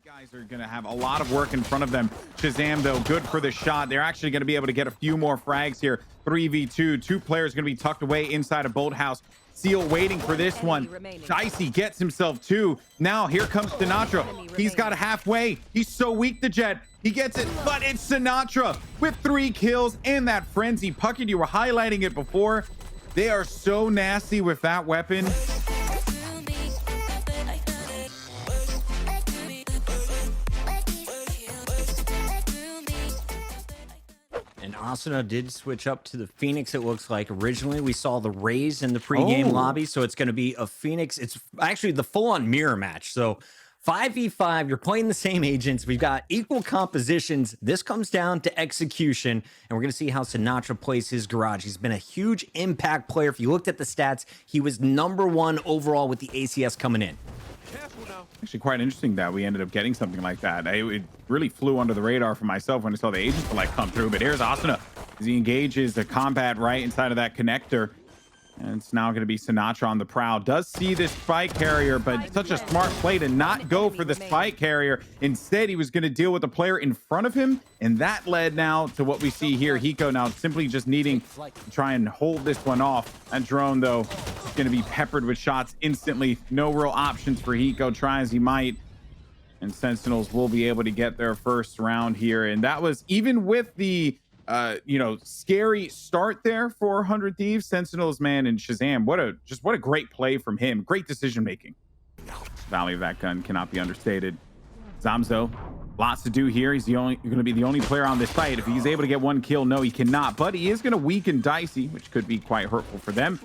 Guys are going to have a lot of work in front of them. Shazam, though, good for the shot. They're actually going to be able to get a few more frags here. 3v2. Two players going to be tucked away inside a boathouse. Seal waiting for this one. Dicey gets himself two. Now here comes Sinatraa. He's got a halfway. He's so weak, the Jet. He gets it, but it's Sinatraa with 3 kills and that frenzy. Puckett, you were highlighting it before. They are so nasty with that weapon. And Asuna did switch up to the Phoenix, it looks like. Originally, we saw the Rays in the pregame lobby, so it's going to be a Phoenix. It's actually the full-on mirror match. So 5v5, you're playing the same agents. We've got equal compositions. This comes down to execution, and we're going to see how Sinatraa plays his garage. He's been a huge impact player. If you looked at the stats, he was #1 overall with the ACS coming in. Actually quite interesting that we ended up getting something like that. It really flew under the radar for myself when I saw the agent select come through. But here's Asuna as he engages the combat right inside of that connector. And it's now going to be Sinatraa on the prowl. Does see this spike carrier, but such a smart play to not go for the spike carrier. Instead, he was going to deal with the player in front of him. And that led now to what we see here. Hiko now simply just needing to try and hold this one off. That drone, though, is going to be peppered with shots instantly. No real options for Hiko. Try as he might. And Sentinels will be able to get their first round here. And that was even with the scary start there for 100 Thieves. Sentinels, man, and Shazam, what a great play from him. Great decision making. Value of that gun cannot be understated. Zamzo, lots to do here. He's going to be the only player on this fight. If he's able to get 1 kill, no, he cannot. But he is going to weaken Dicey, which could be quite hurtful for them.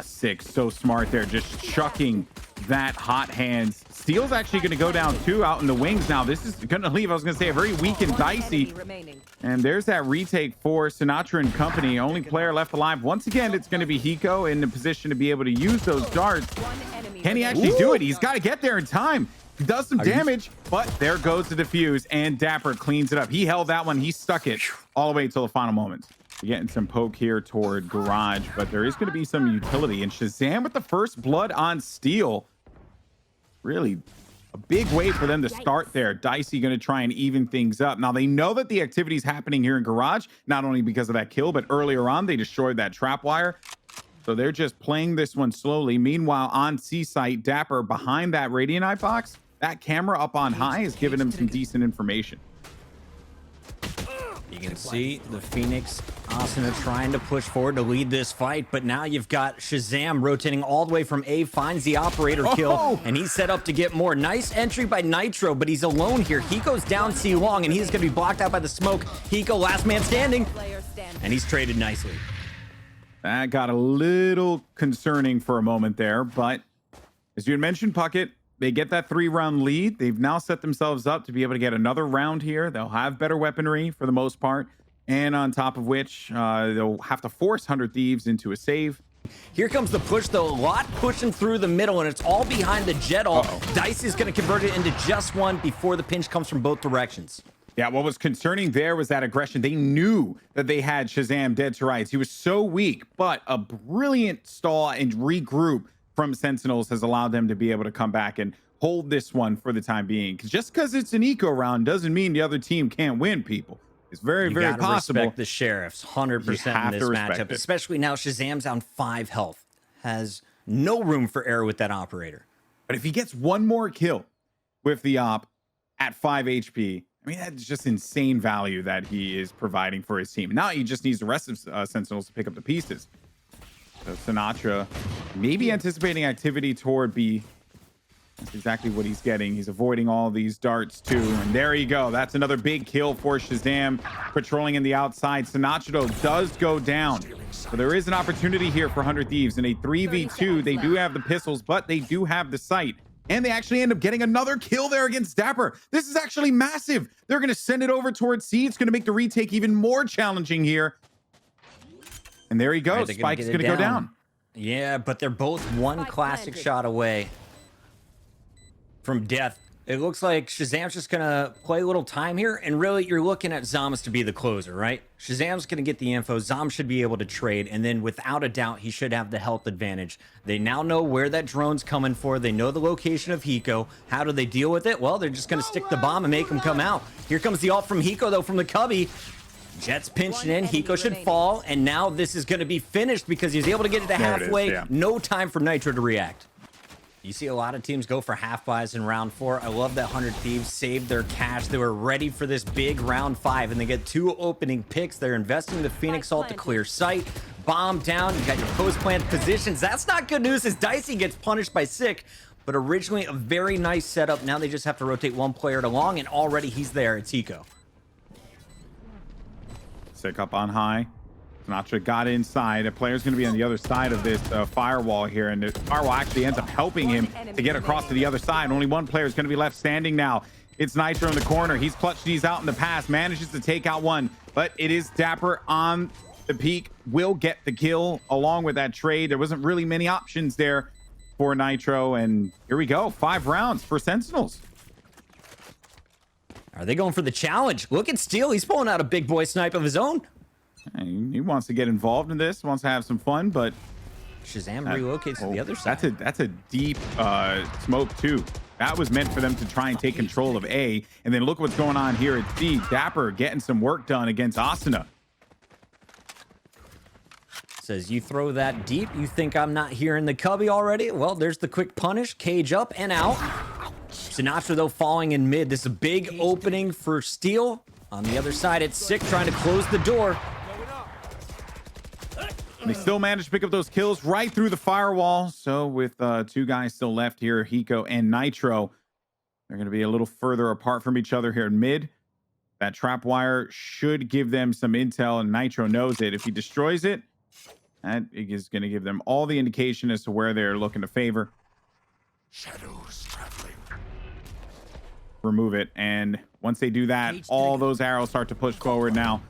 6, so smart there, just chucking that hot hands. Steel's actually going to go down 2 out in the wings now. This is going to leave, I was going to say, a very weakened Dicey. And there's that retake for Sinatraa and company. Only player left alive. Once again, it's going to be Hiko in the position to be able to use those darts. Can he actually do it? He's got to get there in time. He does some damage, but there goes the defuse, and Dapper cleans it up. He held that one. He stuck it all the way until the final moments. We're getting some poke here toward Garage, but there is going to be some utility. And Shazam with the first blood on Steel. Really a big way for them to start there. Dicey going to try and even things up. Now, they know that the activity is happening here in Garage, not only because of that kill, but earlier on, they destroyed that trap wire. So they're just playing this one slowly. Meanwhile, on C-Site, Dapper behind that Radiant box, that camera up on high is giving him some decent information. You can see the Phoenix Asuna trying to push forward to lead this fight, but now you've got Shazam rotating all the way from A, finds the operator kill, and he's set up to get more. Nice entry by Nitro, but he's alone here. Hiko's down C long, and he's going to be blocked out by the smoke. Hiko, last man standing, and he's traded nicely. That got a little concerning for a moment there, but as you had mentioned, Puckett, they get that 3-round lead. They've now set themselves up to be able to get another round here. They'll have better weaponry for the most part. And on top of which, they'll have to force 100 Thieves into a save. Here comes the push, though. A lot pushing through the middle, and it's all behind the Jet ult. Dice is going to convert it into just one before the pinch comes from both directions. Yeah, what was concerning there was that aggression. They knew that they had Shazam dead to rights. He was so weak, but a brilliant stall and regroup from Sentinels has allowed them to be able to come back and hold this one for the time being. Just because it's an eco round doesn't mean the other team can't win, people. It's very possible. Respect the Sheriffs 100% in this matchup, especially now Shazam's down 5 health. Has no room for error with that operator. But if he gets 1 more kill with the op at 5 HP, I mean, that's just insane value that he is providing for his team. Now he just needs the rest of Sentinels to pick up the pieces. So Sinatraa maybe anticipating activity toward B. That's exactly what he's getting. He's avoiding all these darts too. And there you go. That's another big kill for Shazam. Patrolling in the outside. Sinatraa does go down. So there is an opportunity here for 100 Thieves. In a 3v2, they do have the pistols, but they do have the sight. And they actually end up getting another kill there against Dapper. This is actually massive. They're going to send it over towards C. It's going to make the retake even more challenging here. And there he goes. Spike is going to go down. Yeah, but they're both one classic shot away from death. It looks like Shazam's just going to play a little time here. And really, you're looking at Zom's to be the closer, right? Shazam's going to get the info. Zom should be able to trade. And then without a doubt, he should have the health advantage. They now know where that drone's coming for. They know the location of Hiko. How do they deal with it? Well, they're just going to stick the bomb and make him come out. Here comes the ult from Hiko, though, from the Cubby. Jets pinching in. Hiko should fall. And now this is going to be finished because he's able to get it to halfway. Yeah. No time for Nitro to react. You see a lot of teams go for half buys in round 4. I love that 100 Thieves saved their cash. They were ready for this big round 5, and they get 2 opening picks. They're investing the Phoenix ult to clear sight. Bomb down. You got your post-plant positions. That's not good news as Dicey gets punished by Sick, but originally a very nice setup. Now they just have to rotate one player at along, and already he's there. It's Hiko. Sick up on high. Sinatraa got inside. A player's going to be on the other side of this firewall here, and the firewall actually ends up helping him to get across to the other side. Only one player is going to be left standing now. It's Nitro in the corner. He's clutched these out in the past, manages to take out one, but it is Dapper on the peak. Will get the kill along with that trade. There wasn't really many options there for Nitro, and here we go. 5 rounds for Sentinels. Are they going for the challenge? Look at Steel. He's pulling out a big boy snipe of his own. He wants to get involved in this, wants to have some fun, but Shazam relocates to the other side. That's a deep smoke too. That was meant for them to try and take control of A. And then look what's going on here at C. Dapper getting some work done against Asuna. Says, you throw that deep, you think I'm not hearing the Cubby already? Well, there's the quick punish. Cage up and out. Sinatraa, though, falling in mid. This is a big opening for Steel. On the other side, it's Sick trying to close the door. They still managed to pick up those kills right through the firewall. So with 2 guys still left here, Hiko and Nitro, they're going to be a little further apart from each other here in mid. That trap wire should give them some intel, and Nitro knows it. If he destroys it, that is going to give them all the indication as to where they're looking to favor. Shadows traveling. Remove it, and once they do that, all those arrows start to push forward now.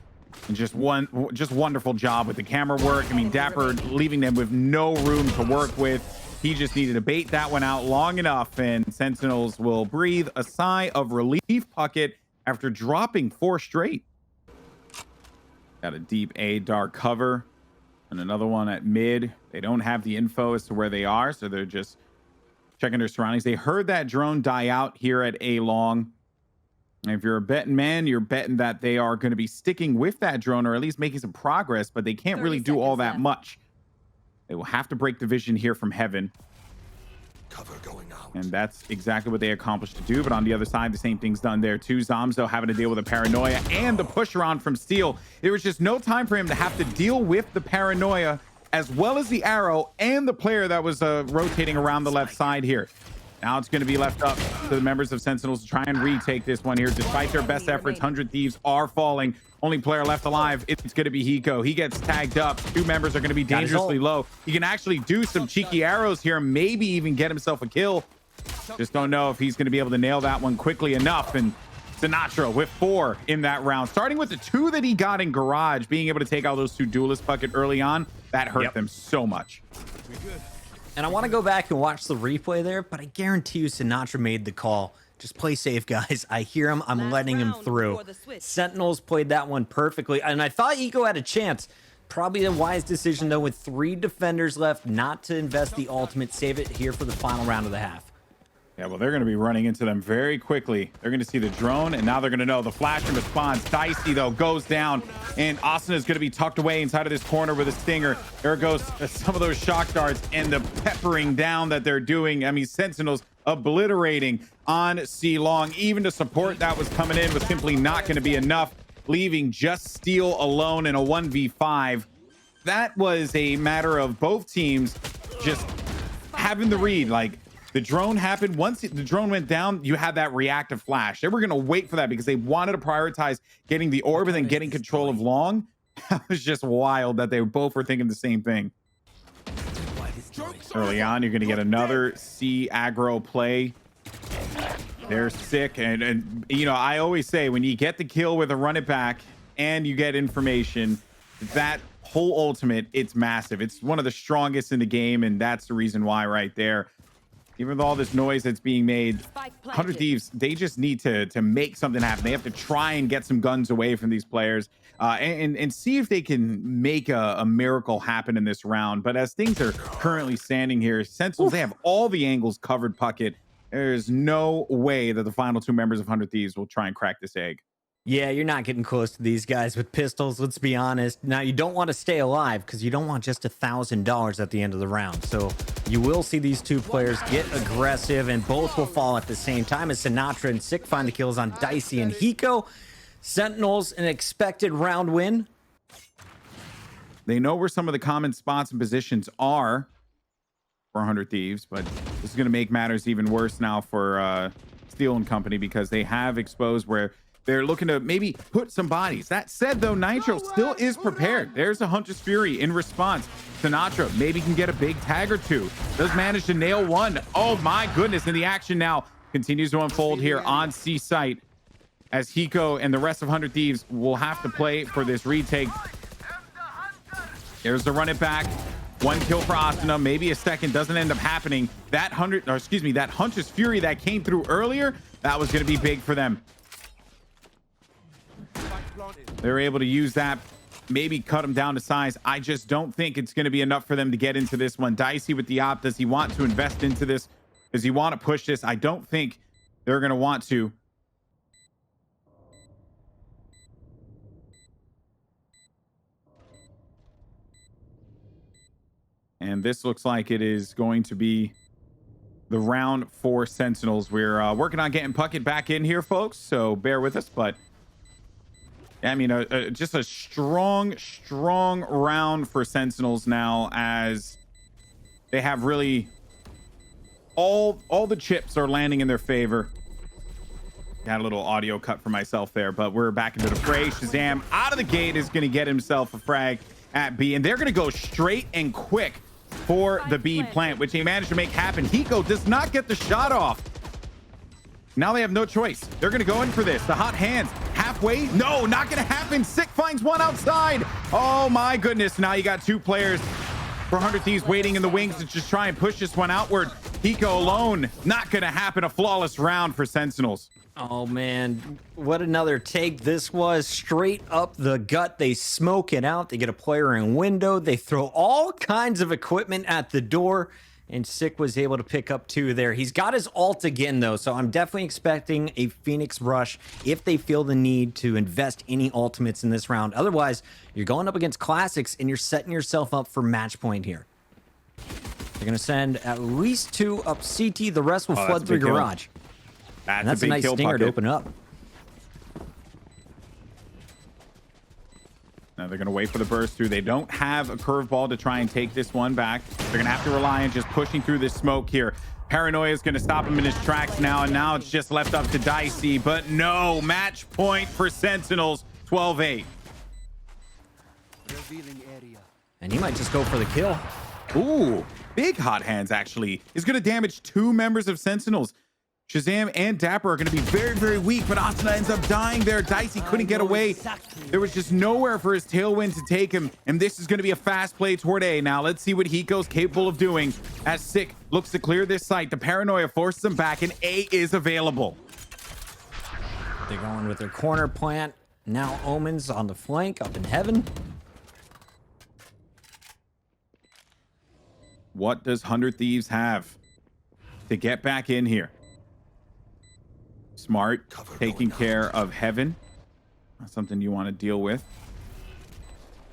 And just wonderful job with the camera work. I mean, Dapper leaving them with no room to work with. He just needed to bait that one out long enough, and Sentinels will breathe a sigh of relief. Puckett after dropping 4 straight. Got a deep A dark cover and another one at mid. They don't have the info as to where they are, so they're just checking their surroundings. They heard that drone die out here at A long. And if you're a betting man, you're betting that they are going to be sticking with that drone or at least making some progress, but they can't really do all that much. They will have to break the vision here from heaven. Cover going out. And that's exactly what they accomplished to do. But on the other side, the same thing's done there too. Zomzo having to deal with the paranoia and the push around from Steel. There was just no time for him to have to deal with the paranoia as well as the arrow and the player that was rotating around the left side here. Now it's going to be left up to the members of Sentinels to try and retake this one here. Despite their best efforts, 100 Thieves are falling. Only player left alive, it's going to be Hiko. He gets tagged up. 2 members are going to be dangerously low. He can actually do some cheeky arrows here, maybe even get himself a kill. Just don't know if he's going to be able to nail that one quickly enough. And Sinatraa with 4 in that round. Starting with the 2 that he got in Garage, being able to take out those 2 duelists Puckett early on, that hurt them so much. And I want to go back and watch the replay there, but I guarantee you Sinatraa made the call. Just play safe, guys. I hear him. I'm letting him through. Sentinels played that one perfectly. And I thought Hiko had a chance. Probably a wise decision, though, with 3 defenders left, not to invest the ultimate. Save it here for the final round of the half. Yeah, well, they're going to be running into them very quickly. They're going to see the drone, and now they're going to know the flash and response. Dicey, though, goes down, and Asuna is going to be tucked away inside of this corner with a stinger. There goes some of those shock darts and the peppering down that they're doing. I mean, Sentinels obliterating on C Long. Even to support that was coming in was simply not going to be enough, leaving just Steel alone in a 1v5. That was a matter of both teams just having the read. Like, the drone happened. Once the drone went down, you had that reactive flash. They were going to wait for that because they wanted to prioritize getting the orb and then getting control of Long. That was just wild that they both were thinking the same thing. Early on, you're going to get another C aggro play. They're sick. And you know, I always say when you get the kill with a run it back and you get information, that whole ultimate, it's massive. It's one of the strongest in the game, and that's the reason why right there. Even with all this noise that's being made, Spike 100 planted. Thieves, they just need to make something happen. They have to try and get some guns away from these players and see if they can make a miracle happen in this round. But as things are currently standing here, Sentinels, they have all the angles covered, Puckett. There's no way that the final two members of 100 Thieves will try and crack this egg. Yeah, you're not getting close to these guys with pistols, let's be honest. Now, you don't want to stay alive because you don't want just $1,000 at the end of the round. So you will see these two players get aggressive, and both will fall at the same time as Sinatraa and Sick find the kills on Dicey and Hiko. Sentinels, an expected round win. They know where some of the common spots and positions are for 100 Thieves, but this is going to make matters even worse now for Steel and Company because they have exposed where they're looking to maybe put some bodies. That said, though, Nitro still is prepared. There's a Hunter's Fury in response. Sinatraa maybe can get a big tag or two. Does manage to nail one. Oh, my goodness. And the action now continues to unfold here on C site as Hiko and the rest of 100 Thieves will have to play for this retake. There's the run it back. One kill for Asuna. Maybe a second doesn't end up happening. That Hunter's Fury that came through earlier, that was going to be big for them. They're able to use that, maybe cut him down to size. I just don't think it's going to be enough for them to get into this one. Dicey with the op. Does he want to invest into this? Does he want to push this? I don't think they're going to want to. And this looks like it is going to be the round for Sentinels. We're working on getting Puckett back in here, folks, so bear with us. But I mean, just a strong round for Sentinels now, as they have really all the chips are landing in their favor. Got a little audio cut for myself there, but we're back into the fray. Shazam out of the gate is going to get himself a frag at B, and they're going to go straight and quick for the B plant, which he managed to make happen. Hiko does not get the shot off. Now they have no choice. They're going to go in for this. The hot hands halfway. No, not going to happen. Sick finds one outside. Oh my goodness. Now you got two players for 100 Thieves waiting in the wings to just try and push this one outward. Hiko alone. Not going to happen. A flawless round for Sentinels. Oh man, what another take this was. Straight up the gut. They smoke it out. They get a player in window. They throw all kinds of equipment at the door. And Sick was able to pick up two there. He's got his ult again, though, so I'm definitely expecting a Phoenix rush if they feel the need to invest any ultimates in this round. Otherwise, you're going up against Classics, and you're setting yourself up for match point here. They're going to send at least two up CT. The rest will flood through Garage. That's a nice stinger to open up. Now they're going to wait for the burst through. They don't have a curveball to try and take this one back. They're going to have to rely on just pushing through this smoke here. Paranoia is going to stop him in his tracks now, and now it's just left up to Dicey. But no, match point for Sentinels, 12-8. And he might just go for the kill. Ooh, big hot hands, actually. Is going to damage two members of Sentinels. Shazam and Dapper are going to be very weak, but Asuna ends up dying there. Dicey couldn't get away. There was just nowhere for his tailwind to take him, and this is going to be a fast play toward A. Now, let's see what Hiko's capable of doing as Sick looks to clear this site. The Paranoia forces him back, and A is available. They're going with their corner plant. Now Omens on the flank up in heaven. What does 100 Thieves have to get back in here? Smart, taking care of heaven. Not something you want to deal with.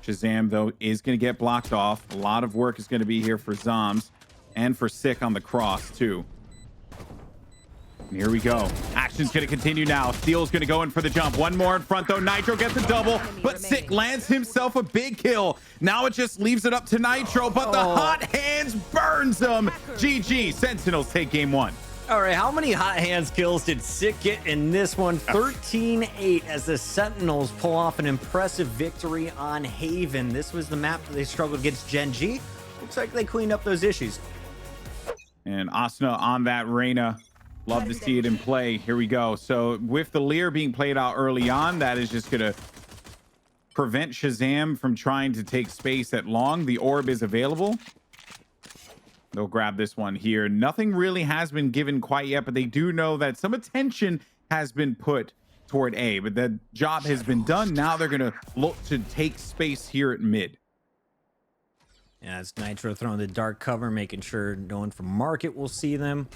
Shazam, though, is going to get blocked off. A lot of work is going to be here for Zoms and for Sick on the cross, too. And here we go. Action's going to continue now. Steel's going to go in for the jump. One more in front, though. Nitro gets a double, but Sick lands himself a big kill. Now it just leaves it up to Nitro, but the hot hands burns him. GG. Sentinels take game one. All right, how many hot hands kills did Sick get in this one? 13-8 as the Sentinels pull off an impressive victory on Haven. This was the map that they struggled against Gen G. Looks like they cleaned up those issues. And Asuna on that Reyna. Love to see it in play. Here we go. So with the Lear being played out early on, that is just going to prevent Shazam from trying to take space at long. The orb is available. They'll grab this one here. Nothing really has been given quite yet, but they do know that some attention has been put toward A, but the job has been done. Now they're going to look to take space here at mid. Yeah, it's Nitro throwing the dark cover, making sure no one from market will see them.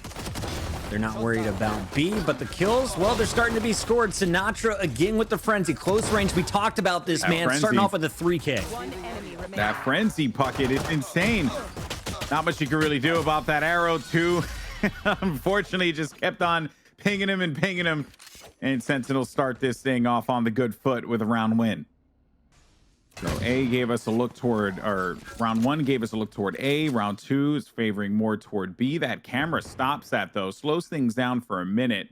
They're not worried about B, but the kills, well, they're starting to be scored. Sinatraa again with the frenzy. Close range. We talked about this, man. Frenzy. Starting off with a 3K. That frenzy bucket is insane. Not much you can really do about that arrow, too. Unfortunately, just kept on pinging him and pinging him. And Sentinels start this thing off on the good foot with a round win. So A gave us a look toward, or round one gave us a look toward A. Round two is favoring more toward B. That camera stops that, though. Slows things down for a minute.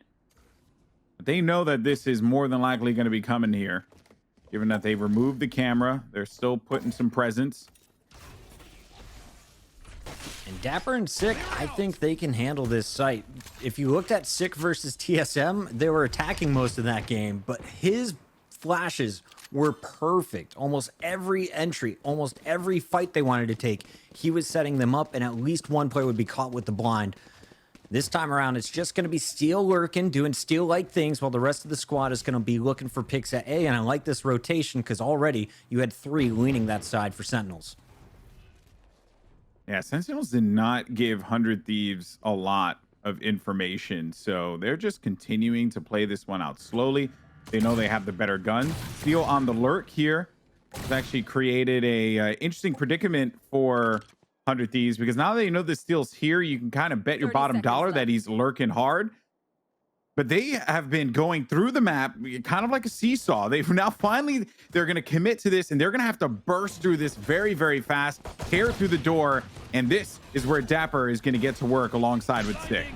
But they know that this is more than likely going to be coming here. Given that they've removed the camera, they're still putting some presence. And Dapper and Sick, I think they can handle this site. If you looked at Sick versus TSM, they were attacking most of that game, but his flashes were perfect. Almost every entry, almost every fight they wanted to take, he was setting them up, and at least one player would be caught with the blind. This time around, it's just going to be Steel lurking, doing Steel-like things, while the rest of the squad is going to be looking for picks at A, and I like this rotation because already you had 3 leaning that side for Sentinels. Yeah, Sentinels did not give 100 Thieves a lot of information, so they're just continuing to play this one out slowly. They know they have the better gun. Steel on the lurk here has actually created a interesting predicament for 100 Thieves, because now that you know the Steel's here, you can kind of bet your bottom dollar that he's lurking hard. But they have been going through the map kind of like a seesaw. They've now finally, they're going to commit to this, and they're going to have to burst through this very, very fast, tear through the door, and this is where Dapper is going to get to work alongside with Stick.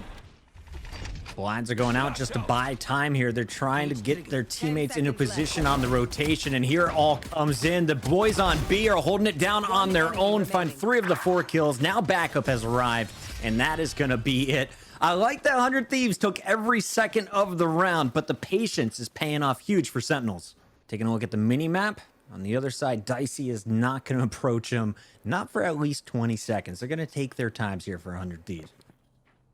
Blinds are going out just to buy time here. They're trying to get their teammates into position on the rotation, and here it all comes in. The boys on B are holding it down on their own, find 3 of the 4 kills. Now backup has arrived, and that is going to be it. I like that 100 Thieves took every second of the round, but the patience is paying off huge for Sentinels. Taking a look at the mini-map. On the other side, Dicey is not going to approach him, not for at least 20 seconds. They're going to take their times here for 100 Thieves.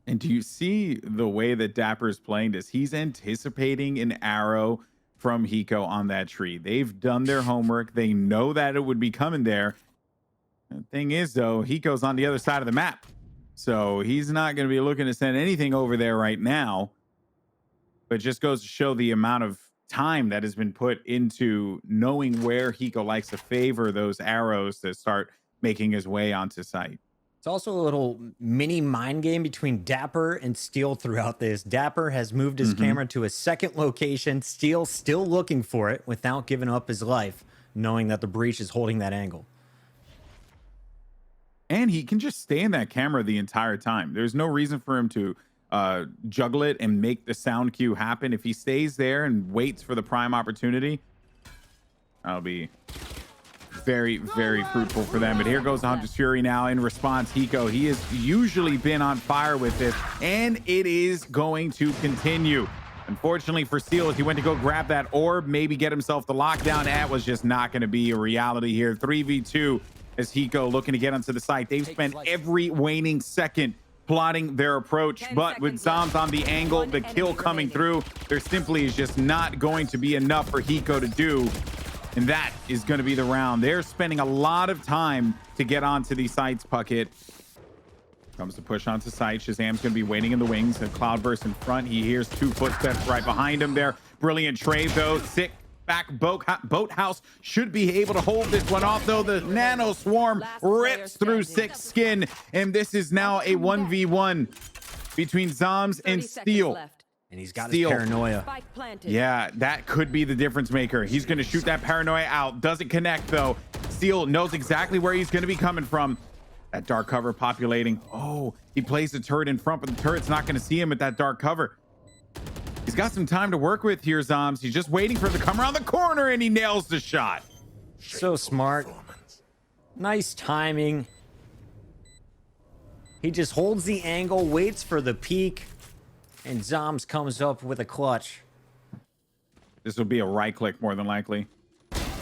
And do you see the way that Dapper is playing this? He's anticipating an arrow from Hiko on that tree. They've done their homework. They know that it would be coming there. The thing is, though, Hiko's on the other side of the map. So he's not going to be looking to send anything over there right now. But it just goes to show the amount of time that has been put into knowing where Hiko likes to favor those arrows to start making his way onto site. It's also a little mini mind game between Dapper and Steel throughout this. Dapper has moved his camera to a second location. Steel still looking for it without giving up his life, knowing that the breach is holding that angle. And he can just stay in that camera the entire time. There's no reason for him to juggle it and make the sound cue happen. If he stays there and waits for the prime opportunity, that'll be very, very fruitful for them. But here goes the Hunter's Fury now in response. Hiko, he has usually been on fire with this, and it is going to continue. Unfortunately for Steel, as he went to go grab that orb, maybe get himself the lockdown, that was just not going to be a reality here. 3v2 as Hiko looking to get onto the site. They've spent every waning second plotting their approach, but with Zoms on the angle, the kill coming through, there simply is just not going to be enough for Hiko to do. And that is going to be the round. They're spending a lot of time to get onto these sites, Puckett. Comes to push onto site. Shazam's going to be waiting in the wings. A Cloudburst in front. He hears 2 footsteps right behind him there. Brilliant trade, though. Sick back Boathouse should be able to hold this one off, though. The Nano Swarm rips through Sick's skin. And this is now a 1v1 between Zoms and Steel. And he's got Steel. his paranoia. Yeah, that could be the difference maker. He's going to shoot that paranoia out. Doesn't connect, though. Steel knows exactly where he's going to be coming from. That dark cover populating. Oh, he plays the turret in front, but the turret's not going to see him at that dark cover. He's got some time to work with here, Zoms. He's just waiting for him to come around the corner, and he nails the shot. So smart. Nice timing. He just holds the angle, waits for the peak, and Zoms comes up with a clutch. This will be a right click more than likely.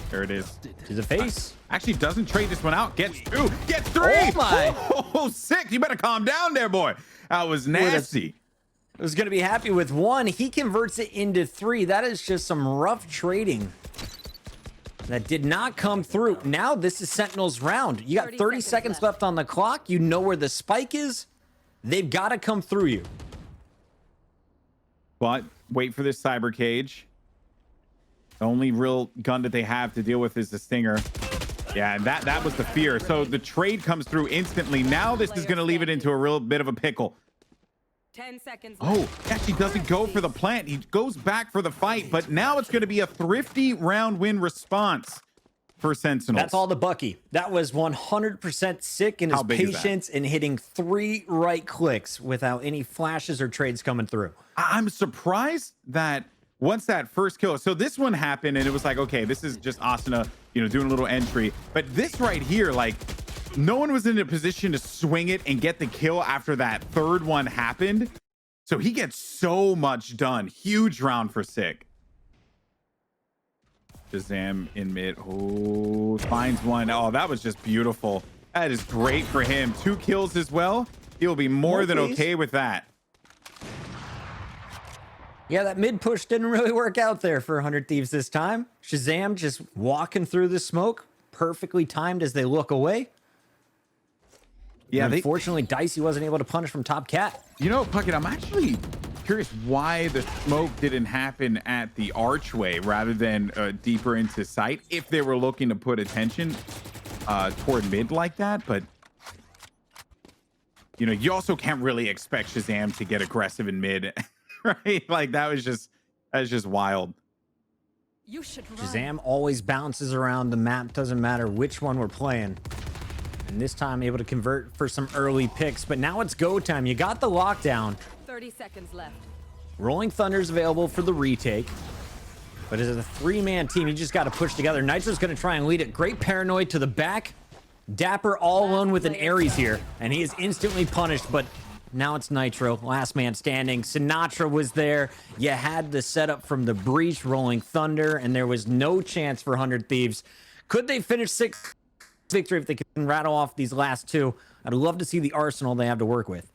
There it is. To the face. Actually doesn't trade this one out. Gets 2. Gets 3. Oh my. Oh, sick. You better calm down there, boy. That was nasty. I was going to be happy with 1. He converts it into 3. That is just some rough trading. That did not come through. Now this is Sentinels round. You got 30 seconds left on the clock. You know where the spike is. They've got to come through you. But wait for this cyber cage. The only real gun that they have to deal with is the stinger. Yeah, and that was the fear. So the trade comes through instantly. Now this is going to leave it into a real bit of a pickle. 10 seconds Oh, left. he actually doesn't go for the plant. He goes back for the fight, but now it's going to be a thrifty round win response for Sentinels. That's all the Bucky. That was 100% sick in his patience and hitting 3 right clicks without any flashes or trades coming through. I'm surprised that once that first kill, so this one happened and it was like, okay, this is just Asuna, you know, doing a little entry. But this right here, like, no one was in a position to swing it and get the kill after that third one happened. So he gets so much done. Huge round for Sick. Shazam in mid. Oh, finds one. Oh, that was just beautiful. That is great for him. 2 kills as well. He'll be more than okay with that. Yeah, that mid push didn't really work out there for 100 Thieves this time. Shazam just walking through the smoke, perfectly timed as they look away. Yeah, unfortunately, Dicey wasn't able to punish from top cat. You know, Puckett, I'm actually curious why the smoke didn't happen at the archway rather than deeper into sight if they were looking to put attention toward mid like that. But, you know, you also can't really expect Shazam to get aggressive in mid, right? Like, that was just wild. You should run. Shazam always bounces around the map. Doesn't matter which one we're playing. And this time able to convert for some early picks. But now it's go time. You got the lockdown. 30 seconds left. Rolling Thunder's available for the retake. But as a 3-man team, you just got to push together. Nitro's going to try and lead it. Great paranoid to the back. Dapper all alone with an Ares here. And he is instantly punished. But now it's Nitro. Last man standing. Sinatraa was there. You had the setup from the breach, Rolling Thunder. And there was no chance for 100 Thieves. Could they finish 6th victory if they can rattle off these last 2? I'd love to see the arsenal they have to work with.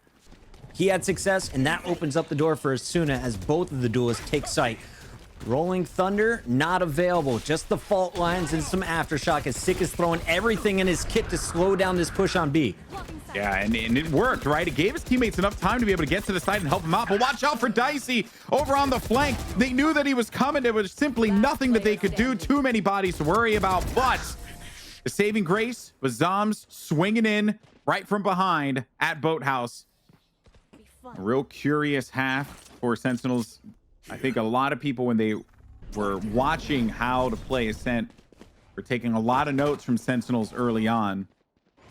He had success, and that opens up the door for Asuna as both of the duelists take sight. Rolling Thunder, not available. Just the fault lines and some aftershock as Sick is throwing everything in his kit to slow down this push on B. Yeah, and it worked, right? It gave his teammates enough time to be able to get to the side and help him out. But watch out for Dicey over on the flank. They knew that he was coming. There was simply nothing that they could do. Too many bodies to worry about. But the saving grace was Zoms swinging in right from behind at Boathouse. A real curious half for Sentinels. I think a lot of people, when they were watching how to play Ascent, were taking a lot of notes from Sentinels early on.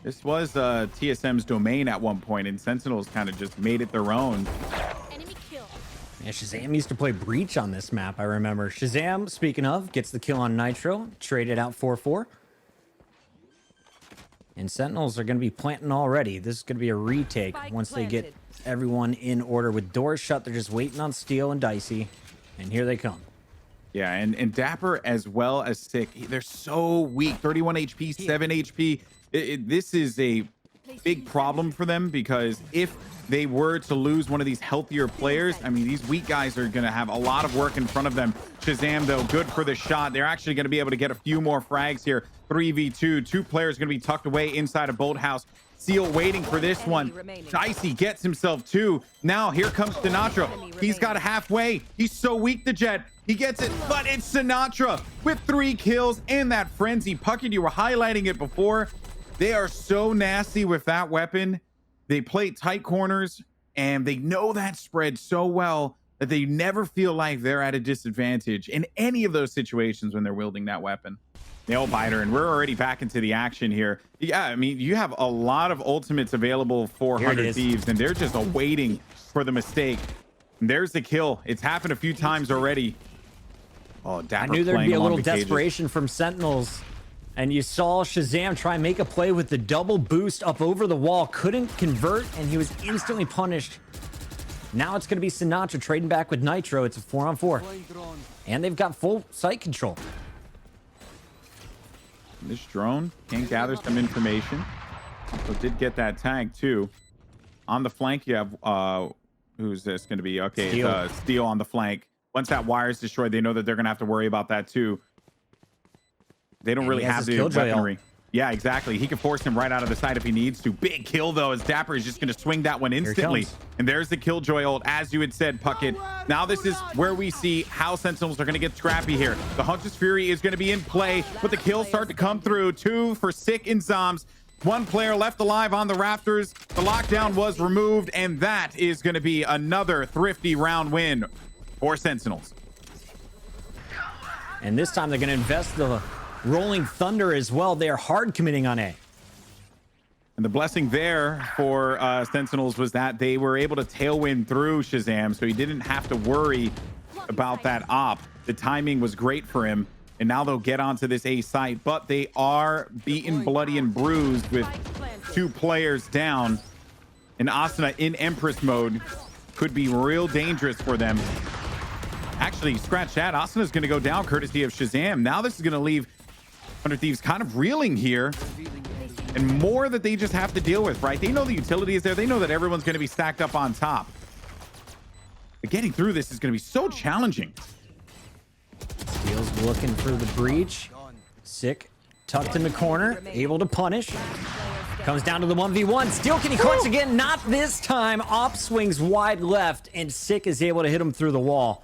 This was TSM's domain at one point, and Sentinels kind of just made it their own. Enemy kill. Yeah, Shazam used to play Breach on this map, I remember. Shazam, speaking of, gets the kill on Nitro. Traded out 4-4. And Sentinels are going to be planting already. This is going to be a retake once they get everyone in order. With doors shut, they're just waiting on Steel and Dicey. And here they come. Yeah, and Dapper as well as Sick. They're so weak. 31 HP, 7 HP. This is a big problem for them, because if they were to lose one of these healthier players, I mean, these weak guys are going to have a lot of work in front of them. Shazam, though, good for the shot. They're actually going to be able to get a few more frags here. 3v2. 2 players going to be tucked away inside a Boathouse. Seal waiting for this one. Dicey gets himself 2. Now here comes Sinatraa. He's got a halfway. He's so weak, the Jet. He gets it, but it's Sinatraa with 3 kills and that frenzy. Puckett, you were highlighting it before. They are so nasty with that weapon. They play tight corners, and they know that spread so well that they never feel like they're at a disadvantage in any of those situations when they're wielding that weapon. Nail biter, and we're already back into the action here. Yeah, I mean, you have a lot of ultimates available for 100 Thieves, and they're just waiting for the mistake. And there's the kill. It's happened a few times already. Oh, Dapper, I knew there'd be a little the cages. desperation from Sentinels. And you saw Shazam try and make a play with the double boost up over the wall. Couldn't convert, and he was instantly punished. Now it's going to be Sinatraa trading back with Nitro. It's a 4-on-4. And they've got full site control. This drone can't gather some information. So did get that tag too. On the flank, you have who's this going to be? Okay, Steel. it's Steel on the flank. Once that wire is destroyed, they know that they're going to have to worry about that too. They don't And really he has have his the Killjoy weaponry. Yeah, exactly. He can force him right out of the side if he needs to. Big kill though, as Dapper is just going to swing that one instantly. And there's the Killjoy ult, as you had said, Puckett. Now this is where we see how Sentinels are going to get scrappy here. The Hunter's Fury is going to be in play, but the kills start to come through. 2 for Sick and Zombs. 1 player left alive on the rafters. The lockdown was removed, and that is going to be another Thrifty round win for Sentinels. And this time they're going to invest the Rolling Thunder as well. They are hard committing on A. And the blessing there for Sentinels was that they were able to tailwind through Shazam, so he didn't have to worry about that op. The timing was great for him, and now they'll get onto this A site, but they are beaten, bloody, and bruised with 2 players down. And Asuna in Empress mode could be real dangerous for them. Actually, scratch that. Asuna's going to go down courtesy of Shazam. Now this is going to leave 100 Thieves kind of reeling here, and more that they just have to deal with, right? They know the utility is there. They know that everyone's going to be stacked up on top. But getting through this is going to be so challenging. Steel's looking for the breach. Sick, tucked in the corner, able to punish. Comes down to the 1v1. Steel, can he clutch again? Not this time. Op swings wide left, and Sick is able to hit him through the wall.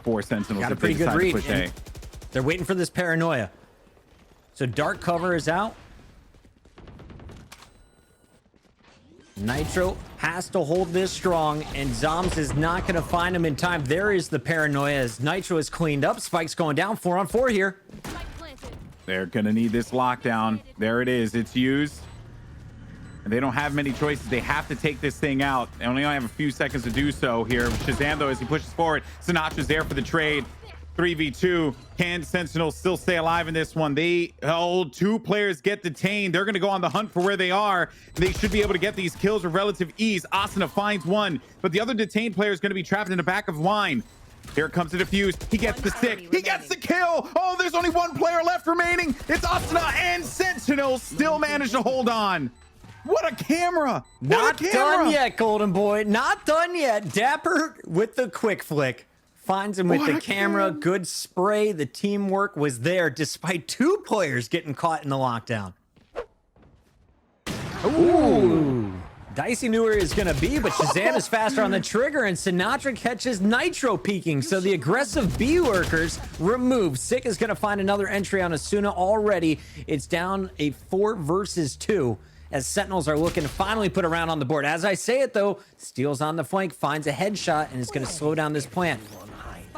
4 Sentinels. Got a if they pretty good decide to read. push A. They're waiting for this paranoia. So dark cover is out. Nitro has to hold this strong, and Zombs is not going to find him in time. There is the paranoia as Nitro is cleaned up. Spike's going down. 4-on-4 here. They're going to need this lockdown. There it is. It's used. And they don't have many choices. They have to take this thing out. They only have a few seconds to do so here. Shazam, though, as he pushes forward. Sinatra's there for the trade. 3v2. Can Sentinels still stay alive in this one? They hold 2 players get detained. They're going to go on the hunt for where they are. They should be able to get these kills with relative ease. Asuna finds one, but the other detained player is going to be trapped in the back of line. Here comes the defuse. He gets the stick. He gets the kill. Oh, there's only 1 player left remaining. It's Asuna, and Sentinels still manage to hold on. What a camera. Not done yet, Golden Boy. Not done yet. Dapper with the quick flick. Finds him with the camera. Good spray. The teamwork was there despite 2 players getting caught in the lockdown. Ooh. Dicey knew where he was going to be, but Shazam is faster on the trigger, and Sinatraa catches Nitro peeking. So the aggressive B lurkers removed. Sick is going to find another entry on Asuna already. It's down a 4 versus 2. As Sentinels are looking to finally put a round on the board. As I say it, though, Steel's on the flank, finds a headshot, and is going to slow down this plant.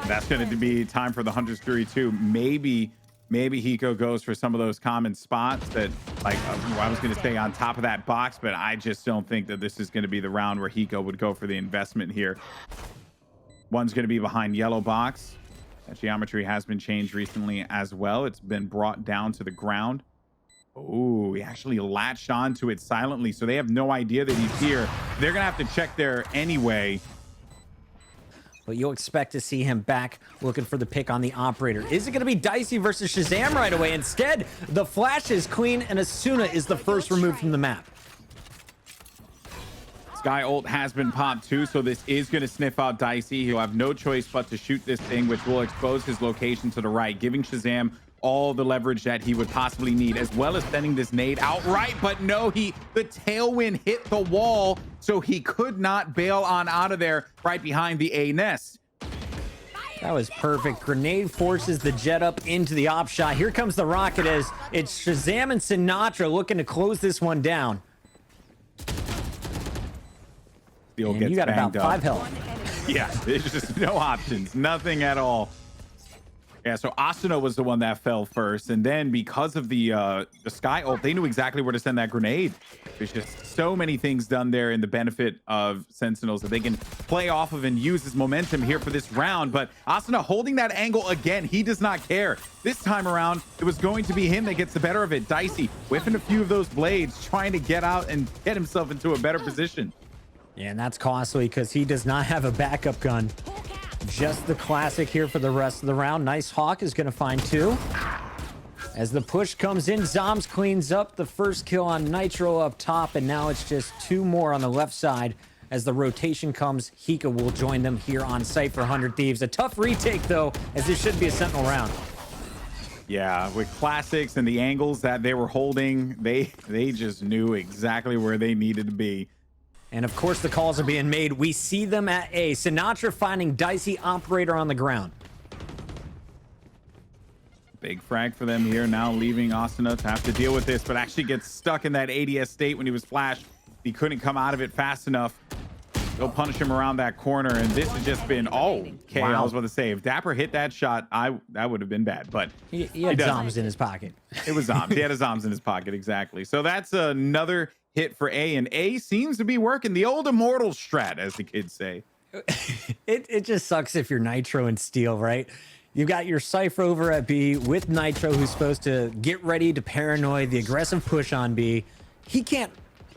That's going to be time for the Hunter's Fury too. Maybe Hiko goes for some of those common spots that, like, I was going to say on top of that box, but I just don't think that this is going to be the round where Hiko would go for the investment here. One's going to be behind yellow box. That geometry has been changed recently as well. It's been brought down to the ground. Oh, he actually latched onto it silently, so they have no idea that he's here. They're going to have to check there anyway. But you'll expect to see him back looking for the pick on the operator. Is it going to be Dicey versus Shazam right away? Instead, the flash is clean, and Asuna is the first removed from the map. Sky ult has been popped too, so this is going to sniff out Dicey. He'll have no choice but to shoot this thing, which will expose his location to the right, giving Shazam all the leverage that he would possibly need, as well as sending this nade outright. But no, the tailwind hit the wall, so he could not bail on out of there right behind the A nest. That was perfect. Grenade forces the jet up into the op shot. Here comes the rocket as it's Shazam and Sinatraa looking to close this one down. And you got about 5 up. health. Yeah, there's just no options, nothing at all. Yeah, so Asuna was the one that fell first, and then because of the Sky ult, they knew exactly where to send that grenade. There's just so many things done there in the benefit of Sentinels that they can play off of and use as momentum here for this round. But Asuna holding that angle again, he does not care. This time around, it was going to be him that gets the better of it. Dicey whiffing a few of those blades, trying to get out and get himself into a better position. Yeah, and that's costly because he does not have a backup gun. Just the classic here for the rest of the round. Nice Hawk is going to find 2. As the push comes in, Zoms cleans up the first kill on Nitro up top, and now it's just 2 more on the left side. As the rotation comes, Hika will join them here on site for 100 Thieves. A tough retake, though, as this should be a Sentinel round. Yeah, with classics and the angles that they were holding, they just knew exactly where they needed to be. And of course, the calls are being made. We see them at A. Sinatraa finding Dicey Operator on the ground. Big frag for them here, now leaving Asuna to have to deal with this, but actually gets stuck in that ADS state when he was flashed. He couldn't come out of it fast enough. They'll punish him around that corner, and this has just been, okay, wow. I was about to say, if Dapper hit that shot, that would have been bad, but he had Zoms in his pocket. It was Zoms. He had a Zoms in his pocket, exactly. So that's another hit for A, and A seems to be working the old immortal strat, as the kids say. It just sucks if you're Nitro and Steel, right? You've got your Cypher over at B with Nitro, who's supposed to get ready to paranoid the aggressive push on B. He can't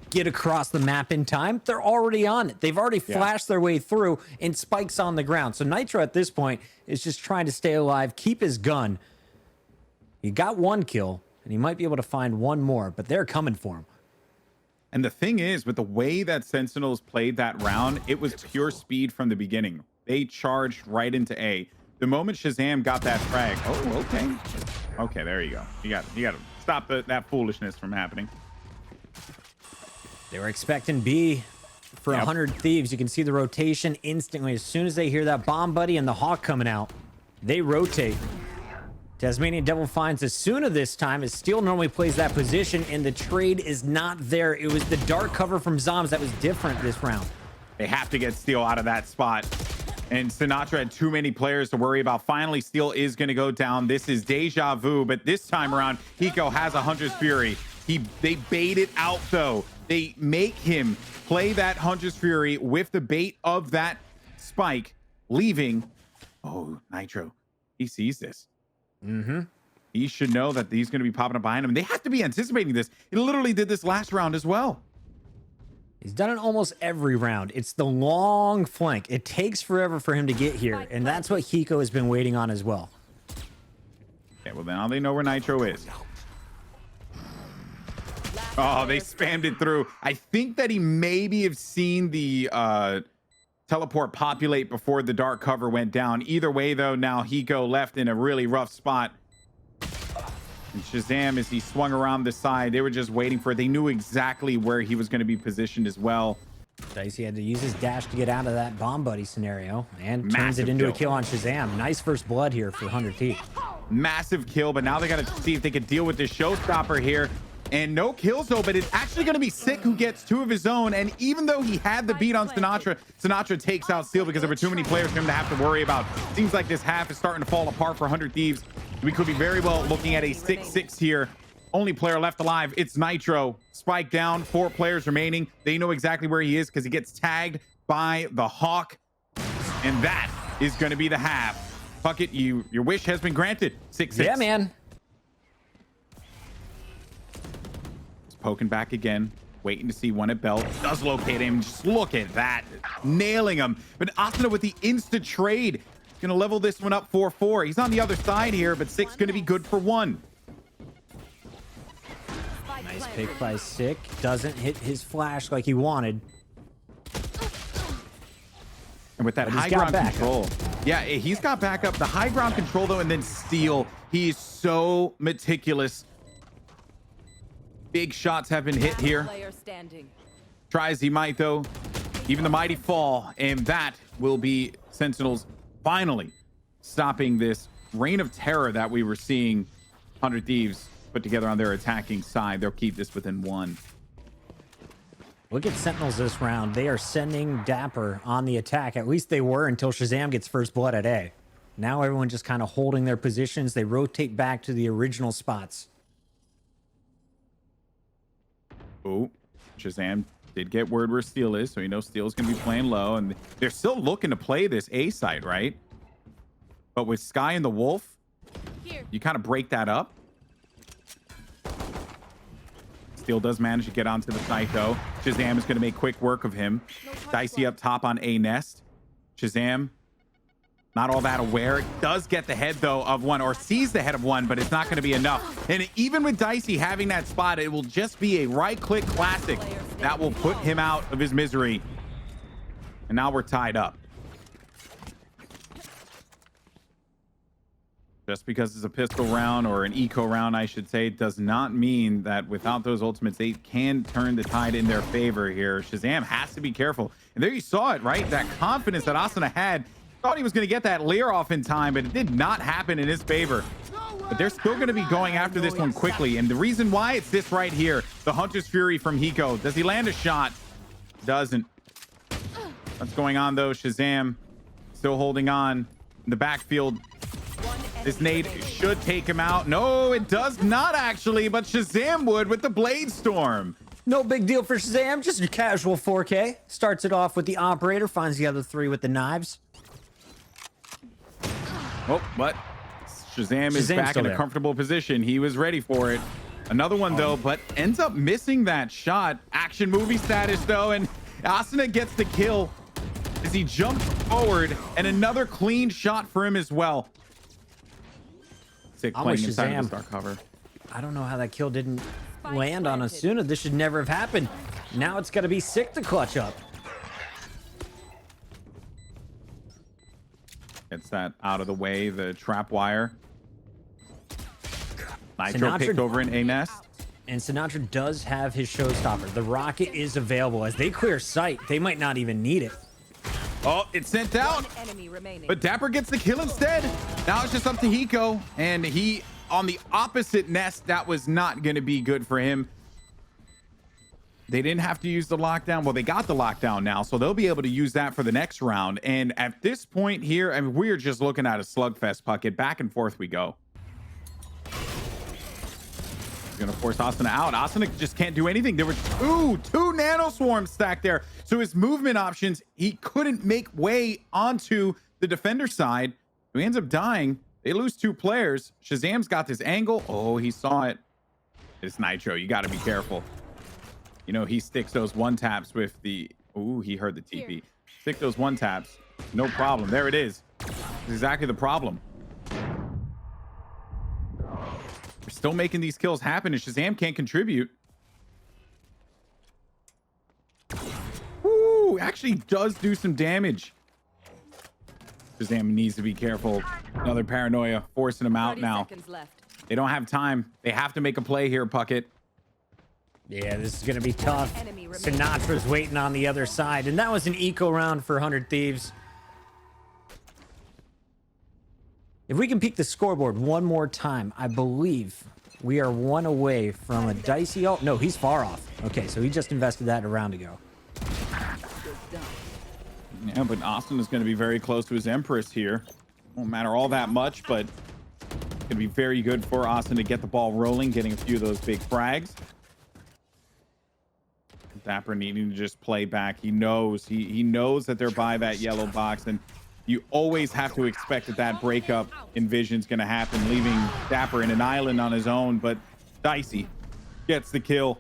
get across the map in time. They're already on it. They've already flashed their way through, and Spike's on the ground. So Nitro at this point is just trying to stay alive, keep his gun. He got 1 kill, and he might be able to find 1 more, but they're coming for him. And the thing is, with the way that Sentinels played that round, it was pure speed from the beginning. They charged right into A. The moment Shazam got that frag, okay, there you go. You got to stop that foolishness from happening. They were expecting B for 100 Thieves. You can see the rotation instantly. As soon as they hear that bomb buddy and the Hawk coming out, they rotate. Tasmanian Devil finds Asuna this time, as Steel normally plays that position, and the trade is not there. It was the dark cover from Zoms that was different this round. They have to get Steel out of that spot. And Sinatraa had too many players to worry about. Finally, Steel is going to go down. This is deja vu, but this time around, Hiko has a Hunter's Fury. They bait it out, though. They make him play that Hunter's Fury with the bait of that spike, leaving. Oh, Nitro. He sees this. He should know that he's going to be popping up behind him. And they have to be anticipating this. He literally did this last round as well. He's done it almost every round. It's the long flank. It takes forever for him to get here, and that's what Hiko has been waiting on as well. Okay, well, now they know where Nitro is. Oh, they spammed it through. I think that he maybe have seen the teleport populate before the dark cover went down. Either way, though, now Hiko left in a really rough spot. And Shazam, as he swung around the side, they were just waiting for it. They knew exactly where he was going to be positioned as well. Dicey had to use his dash to get out of that bomb buddy scenario, and turns Massive it into kill. a kill on Shazam. Nice first blood here for 100 Thieves. Massive kill, but now they got to see if they can deal with this showstopper here. And no kills, though, but it's actually going to be Sick who gets 2 of his own. And even though he had the beat on Sinatraa, Sinatraa takes out Steel because there were too many players for him to have to worry about. Seems like this half is starting to fall apart for 100 Thieves. We could be very well looking at a 6-6 here. Only player left alive, it's Nitro. Spike down, 4 players remaining. They know exactly where he is because he gets tagged by the Hawk. And that is going to be the half. Fuck it, your wish has been granted. 6-6. Yeah, man. He's poking back again, waiting to see when it belt. Does locate him. Just look at that. Nailing him. But Asuna with the insta trade. Gonna level this one up 4-4. He's on the other side here, but 6 gonna be good for 1. Nice pick by Sick. Doesn't hit his flash like he wanted. And with that high ground control. Yeah, he's got backup. The high ground control, though, and then Steel. He's so meticulous. Big shots have been hit here. Tries he might, though. Even the mighty fall. And that will be Sentinels finally stopping this reign of terror that we were seeing 100 Thieves put together on their attacking side. They'll keep this within 1. Look at Sentinels this round. They are sending Dapper on the attack. At least they were until Shazam gets first blood at A. Now everyone just kind of holding their positions. They rotate back to the original spots. Oh, Shazam did get word where Steel is, so he knows Steel's going to be playing low. And they're still looking to play this A site, right? But with Sky and the Wolf, you kind of break that up. Steel does manage to get onto the site, though. Shazam is going to make quick work of him. Dicey up top on A nest. Shazam Not all that aware. It does get the head, though, of one, or sees the head of one, but it's not going to be enough. And even with Dicey having that spot, it will just be a right-click classic that will put him out of his misery. And now we're tied up. Just because it's a pistol round, or an eco round, I should say, does not mean that without those ultimates, they can turn the tide in their favor here. Shazam has to be careful. And there you saw it, right? That confidence that Asuna had. Thought he was going to get that Lear off in time, but it did not happen in his favor. But they're still going to be going after this one quickly. And the reason why, it's this right here. The Hunter's Fury from Hiko. Does he land a shot? Doesn't. What's going on, though? Shazam still holding on in the backfield. This nade should take him out. No, it does not actually, but Shazam would with the Blade Storm. No big deal for Shazam. Just your casual 4K. Starts it off with the operator. Finds the other three with the knives. Oh, but Shazam is back in a comfortable position. He was ready for it. Another one, though, but ends up missing that shot. Action movie status, though, and Asuna gets the kill as he jumps forward, and another clean shot for him as well. Sick playing inside of the star cover. I don't know how that kill didn't land on Asuna. This should never have happened. Now it's got to be Sick to clutch up. Gets that out of the way, the trap wire. Nitro picked over in a nest. And Sinatraa does have his showstopper. The rocket is available. As they clear sight, they might not even need it. Oh, it's sent out. But Dapper gets the kill instead. Now it's just up to Hiko. And he, on the opposite nest, that was not going to be good for him. They didn't have to use the lockdown. Well, they got the lockdown now, so they'll be able to use that for the next round. And at this point here, I mean, we're just looking at a slugfest, Puckett. Back and forth we go. He's going to force Asuna out. Asuna just can't do anything. There were two nano swarms stacked there. So his movement options, he couldn't make way onto the defender side. So he ends up dying. They lose 2 players. Shazam's got this angle. Oh, he saw it. It's Nitro. You got to be careful. You know, he sticks those one taps with the... Ooh, he heard the TP. Stick those one taps. No problem. There it is. It's exactly the problem. We're still making these kills happen, and Shazam can't contribute. Ooh, actually does do some damage. Shazam needs to be careful. Another paranoia forcing him out now. They don't have time. They have to make a play here, Puckett. Yeah, this is going to be tough. Sinatra's waiting on the other side, and that was an eco round for 100 Thieves. If we can peek the scoreboard one more time, I believe we are 1 away from a dicey... Oh, no, he's far off. Okay, so he just invested that a round ago. Yeah, but Austin is going to be very close to his Empress here. Won't matter all that much, but it's going to be very good for Austin to get the ball rolling, getting a few of those big frags. Dapper needing to just play back. He knows he knows that they're by that yellow box, and you always have to expect that that breakup in Vision's going to happen, leaving Dapper in an island on his own. But Dicey gets the kill.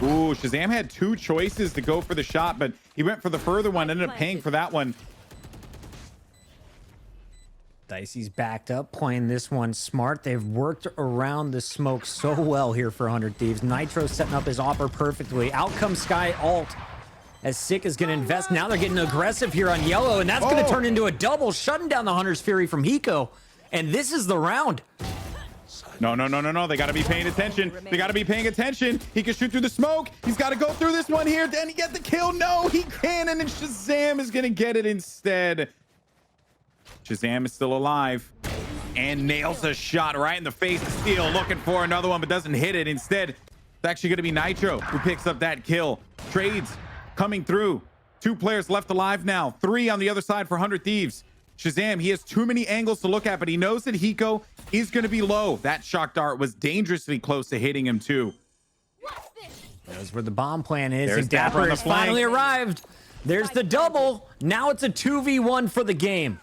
Ooh, Shazam had 2 choices to go for the shot, but he went for the further one, ended up paying for that one. Dicey's backed up, playing this one smart. They've worked around the smoke so well here for 100 Thieves. Nitro setting up his offer perfectly. Out comes Sky ult as Sick is going to invest. Now they're getting aggressive here on yellow, and that's going to turn into a double, shutting down the Hunter's Fury from Hiko. And this is the round. No. They got to be paying attention. They got to be paying attention. He can shoot through the smoke. He's got to go through this one here. Then he get the kill. No, he can, and then Shazam is going to get it instead. Shazam is still alive and nails a shot right in the face of Steel, looking for another one, but doesn't hit it. Instead, it's actually going to be Nitro who picks up that kill. Trades coming through. 2 players left alive now. 3 on the other side for 100 Thieves. Shazam, he has too many angles to look at, but he knows that Hiko is going to be low. That shock dart was dangerously close to hitting him too. Knows where the bomb plan is. There's And Dapper has finally arrived. There's the double. Now it's a 2v1 for the game.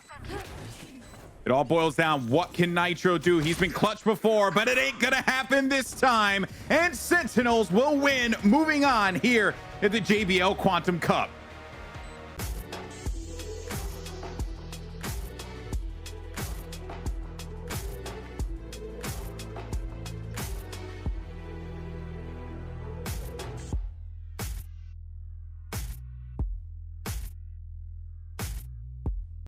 It all boils down, what can Nitro do? He's been clutch before, but it ain't gonna happen this time. And Sentinels will win, moving on here at the JBL Quantum Cup.